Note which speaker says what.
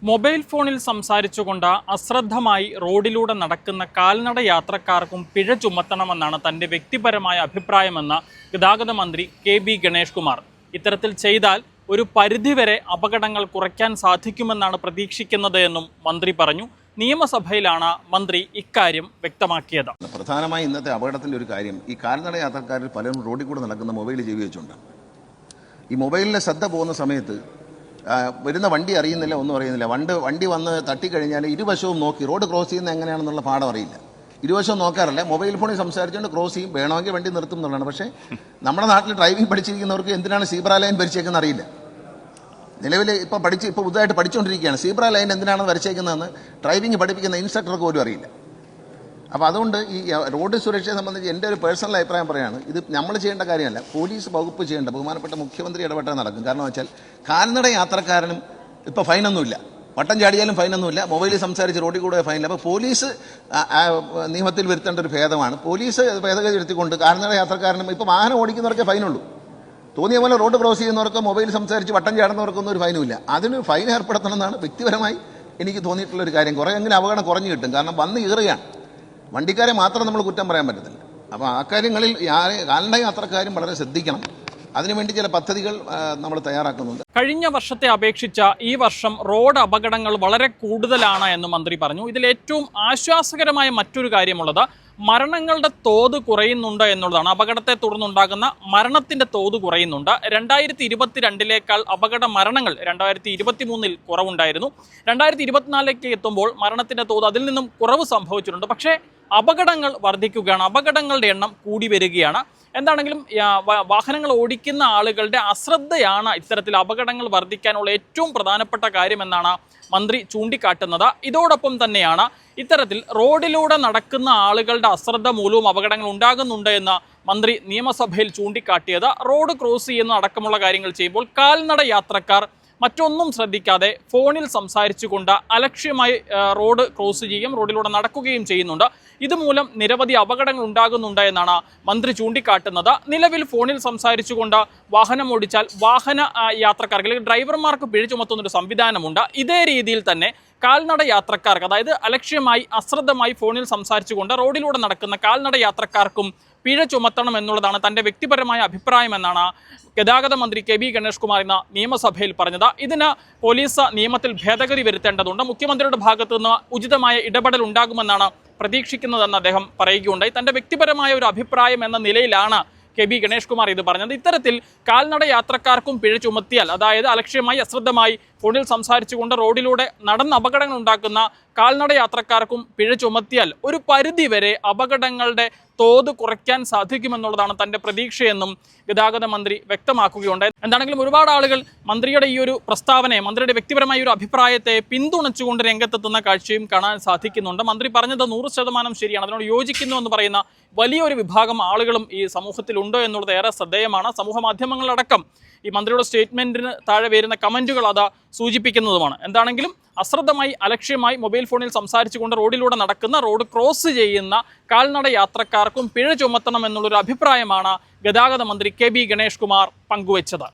Speaker 1: Mobile ഫോണിൽ സംസാരിച്ചുകൊണ്ട് അശ്രദ്ധമായി റോഡിലൂടെ നടക്കുന്ന കാൽനട യാത്രക്കാർക്കും പിഴ ചുമത്തണമെന്നാണ് തൻ്റെ വ്യക്തിപരമായ അഭിപ്രായമെന്ന് ഗതാഗത മന്ത്രി കെ.ബി. ഗണേഷ് കുമാർ. ഇത്തരത്തിൽ ചെയ്താൽ ഒരു പരിധിവരെ അപകടങ്ങൾ കുറയ്ക്കാൻ സാധിക്കുമെന്നാണ് പ്രതീക്ഷിക്കുന്നത് എന്നും മന്ത്രി പറഞ്ഞു. നിയമസഭയിലാണ് മന്ത്രി ഇക്കാര്യം വ്യക്തമാക്കിയത്.
Speaker 2: പ്രധാനമായി ഇന്നത്തെ അപകടത്തിൻ്റെ ഒരു കാര്യം, ഈ കാൽനട യാത്രക്കാരിൽ പലരും റോഡിൽ കൂടെ നടക്കുന്ന മൊബൈൽ ചെവി വെച്ചുകൊണ്ട് ഈ മൊബൈലിലെ ശ്രദ്ധ പോകുന്ന സമയത്ത് വരുന്ന വണ്ടി അറിയുന്നില്ല, ഒന്നും അറിയുന്നില്ല. വണ്ടി വന്ന് തട്ടിക്കഴിഞ്ഞാൽ ഇരുവശവും നോക്കി റോഡ് ക്രോസ് ചെയ്യുന്നത് എങ്ങനെയാണെന്നുള്ള പാഠം അറിയില്ല. ഇരുവശവും നോക്കാറില്ല, മൊബൈൽ ഫോണിൽ സംസാരിച്ചുകൊണ്ട് ക്രോസ് ചെയ്യും. വേണമെങ്കിൽ വണ്ടി നിർത്തും എന്നുള്ളതാണ്. പക്ഷേ നമ്മുടെ നാട്ടിൽ ഡ്രൈവിംഗ് പഠിച്ചിരിക്കുന്നവർക്ക് എന്തിനാണ് സീബ്ര ലൈൻ വരച്ചേക്കുന്നത് അറിയില്ല. നിലവിൽ ഇപ്പോൾ പുതുതായിട്ട് പഠിച്ചുകൊണ്ടിരിക്കുകയാണ്. സീബ്ര ലൈൻ എന്തിനാണ് വരച്ചേക്കുന്നതെന്ന് ഡ്രൈവിംഗ് പഠിപ്പിക്കുന്ന ഇൻസ്ട്രക്ടർക്ക് പോലും അറിയില്ല. അപ്പോൾ അതുകൊണ്ട് ഈ റോഡ് സുരക്ഷയെ സംബന്ധിച്ച് എൻ്റെ ഒരു പേഴ്സണൽ അഭിപ്രായം പറയുകയാണ്, ഇത് നമ്മൾ ചെയ്യേണ്ട കാര്യമല്ല, പോലീസ് വകുപ്പ് ചെയ്യേണ്ട, ബഹുമാനപ്പെട്ട മുഖ്യമന്ത്രി ഇടപെട്ടാൽ നടക്കും. കാരണം വെച്ചാൽ കാൽനട യാത്രക്കാരനും ഇപ്പോൾ ഫൈനൊന്നുമില്ല, വട്ടം ചാടിയാലും ഫൈനൊന്നുമില്ല, മൊബൈലിൽ സംസാരിച്ച് റോഡിൽ കൂടെ ഫൈനില്ല. അപ്പോൾ പോലീസ് നിയമത്തിൽ വരുത്തേണ്ട ഒരു ഭേദമാണ്. പോലീസ് ഭേദഗതി വരുത്തിക്കൊണ്ട് കാൽനട യാത്രക്കാരനും ഇപ്പോൾ വാഹനം ഓടിക്കുന്നവർക്കേ ഫൈനുള്ളൂ. തോന്നിയ പോലെ റോഡ് ക്രോസ് ചെയ്യുന്നവർക്ക്, മൊബൈൽ സംസാരിച്ച് വട്ടം ചാടുന്നവർക്കൊന്നും ഒരു ഫൈനുമില്ല. അതിന് ഫൈൻ ഏർപ്പെടുത്തണമെന്നാണ് വ്യക്തിപരമായി എനിക്ക് തോന്നിയിട്ടുള്ളൊരു കാര്യം. കുറേയെങ്കിലും അപകടം കുറഞ്ഞു കിട്ടും. കാരണം വന്ന് കയറുകയാണ്, വണ്ടിക്കാരെ മാത്രം നമ്മൾ കുറ്റം പറയാൻ പറ്റത്തില്ല. അപ്പോൾ ആ കാര്യങ്ങളിൽ കാൽനട യാത്രക്കാരും വളരെ ശ്രദ്ധിക്കണം. അതിനുവേണ്ടി ചില പദ്ധതികൾ നമ്മൾ തയ്യാറാക്കുന്നുണ്ട്.
Speaker 1: കഴിഞ്ഞ വർഷത്തെ അപേക്ഷിച്ച് ഈ വർഷം റോഡ് അപകടങ്ങൾ വളരെ കൂടുതലാണ് എന്ന് മന്ത്രി പറഞ്ഞു. ഇതിൽ ഏറ്റവും ആശ്വാസകരമായ മറ്റൊരു കാര്യമുള്ളത് മരണങ്ങളുടെ തോത് കുറയുന്നുണ്ട് എന്നുള്ളതാണ്. അപകടത്തെ തുടർന്നുണ്ടാകുന്ന മരണത്തിന്റെ തോത് കുറയുന്നുണ്ട്. 2022 അപകട മരണങ്ങൾ 2023 കുറവുണ്ടായിരുന്നു. 2024 എത്തുമ്പോൾ മരണത്തിന്റെ തോത് അതിൽ നിന്നും കുറവ് സംഭവിച്ചിട്ടുണ്ട്. പക്ഷേ അപകടങ്ങൾ വർദ്ധിക്കുകയാണ്, അപകടങ്ങളുടെ എണ്ണം കൂടി വരികയാണ്. എന്താണെങ്കിലും വാഹനങ്ങൾ ഓടിക്കുന്ന ആളുകളുടെ അശ്രദ്ധയാണ് ഇത്തരത്തിൽ അപകടങ്ങൾ വർദ്ധിക്കാനുള്ള ഏറ്റവും പ്രധാനപ്പെട്ട കാര്യമെന്നാണ് മന്ത്രി ചൂണ്ടിക്കാട്ടുന്നത്. ഇതോടൊപ്പം തന്നെയാണ് ഇത്തരത്തിൽ റോഡിലൂടെ നടക്കുന്ന ആളുകളുടെ അശ്രദ്ധ മൂലവും അപകടങ്ങൾ ഉണ്ടാകുന്നുണ്ട് എന്ന് മന്ത്രി നിയമസഭയിൽ ചൂണ്ടിക്കാട്ടിയത്. റോഡ് ക്രോസ് ചെയ്യുന്ന അടക്കമുള്ള കാര്യങ്ങൾ ചെയ്യുമ്പോൾ കാൽനട യാത്രക്കാർ മറ്റൊന്നും ശ്രദ്ധിക്കാതെ ഫോണിൽ സംസാരിച്ചുകൊണ്ട് അലക്ഷ്യമായി റോഡ് ക്രോസ് ചെയ്യുകയും റോഡിലൂടെ നടക്കുകയും ചെയ്യുന്നുണ്ട്. ഇതുമൂലം നിരവധി അപകടങ്ങൾ ഉണ്ടാകുന്നുണ്ട് എന്നാണ് മന്ത്രി ചൂണ്ടിക്കാട്ടുന്നത്. നിലവിൽ ഫോണിൽ സംസാരിച്ചുകൊണ്ട് വാഹനം ഓടിച്ചാൽ വാഹന യാത്രക്കാർക്ക് അല്ലെങ്കിൽ ഡ്രൈവർമാർക്ക് പിഴ ചുമത്തുന്നൊരു സംവിധാനമുണ്ട്. ഇതേ രീതിയിൽ തന്നെ കാൽനട യാത്രക്കാർക്ക്, അതായത് അലക്ഷ്യമായി അശ്രദ്ധമായി ഫോണിൽ സംസാരിച്ചുകൊണ്ട് റോഡിലൂടെ നടക്കുന്ന കാൽനട യാത്രക്കാർക്കും പിഴ ചുമത്തണം എന്നുള്ളതാണ് തൻ്റെ വ്യക്തിപരമായ അഭിപ്രായമെന്നാണ് ഗതാഗത മന്ത്രി കെ.ബി. ഗണേഷ് കുമാർ ഇന്ന് നിയമസഭയിൽ പറഞ്ഞത്. ഇതിന് പോലീസ് നിയമത്തിൽ ഭേദഗതി വരുത്തേണ്ടതുണ്ട്. മുഖ്യമന്ത്രിയുടെ ഭാഗത്തു നിന്ന് ഉചിതമായ ഇടപെടൽ ഉണ്ടാകുമെന്നാണ് പ്രതീക്ഷിക്കുന്നതെന്ന് അദ്ദേഹം പറയുകയുണ്ടായി. തൻ്റെ വ്യക്തിപരമായ ഒരു അഭിപ്രായം എന്ന നിലയിലാണ് കെ.ബി. ഗണേഷ് കുമാർ ഇത് പറഞ്ഞത്. ഇത്തരത്തിൽ കാൽനട യാത്രക്കാർക്കും പിഴ ചുമത്തിയാൽ, അതായത് അലക്ഷ്യമായി അശ്രദ്ധമായി ഫോണിൽ സംസാരിച്ചുകൊണ്ട് റോഡിലൂടെ നടന്ന അപകടങ്ങൾ ഉണ്ടാക്കുന്ന കാൽനട യാത്രക്കാർക്കും പിഴ ചുമത്തിയാൽ ഒരു പരിധിവരെ അപകടങ്ങളുടെ തോത് കുറയ്ക്കാൻ സാധിക്കുമെന്നുള്ളതാണ് തൻ്റെ പ്രതീക്ഷയെന്നും ഗതാഗത മന്ത്രി വ്യക്തമാക്കുകയുണ്ടായി. എന്താണെങ്കിലും ഒരുപാട് ആളുകൾ മന്ത്രിയുടെ ഈ ഒരു പ്രസ്താവനയെ, മന്ത്രിയുടെ വ്യക്തിപരമായ ഒരു അഭിപ്രായത്തെ പിന്തുണച്ചുകൊണ്ട് രംഗത്തെത്തുന്ന കാഴ്ചയും കാണാൻ സാധിക്കുന്നുണ്ട്. മന്ത്രി പറഞ്ഞത് 100% ശരിയാണ്, അതിനോട് യോജിക്കുന്നു എന്ന് പറയുന്ന വലിയൊരു വിഭാഗം ആളുകളും ഈ സമൂഹത്തിലുണ്ട് എന്നുള്ളത് ഏറെ ശ്രദ്ധേയമാണ്. സമൂഹ മാധ്യമങ്ങളടക്കം ഈ മന്ത്രിയുടെ സ്റ്റേറ്റ്മെൻറ്റിന് താഴെ വരുന്ന കമൻറ്റുകൾ അത് സൂചിപ്പിക്കുന്നതുമാണ്. എന്താണെങ്കിലും അശ്രദ്ധമായി അലക്ഷ്യമായി മൊബൈൽ ഫോണിൽ സംസാരിച്ചുകൊണ്ട് റോഡിലൂടെ നടക്കുന്ന, റോഡ് ക്രോസ് ചെയ്യുന്ന കാൽനട യാത്രക്കാർക്കും പിഴ ചുമത്തണം എന്നുള്ളൊരു അഭിപ്രായമാണ് ഗതാഗത മന്ത്രി കെ.ബി. ഗണേഷ് കുമാർ പങ്കുവച്ചത്.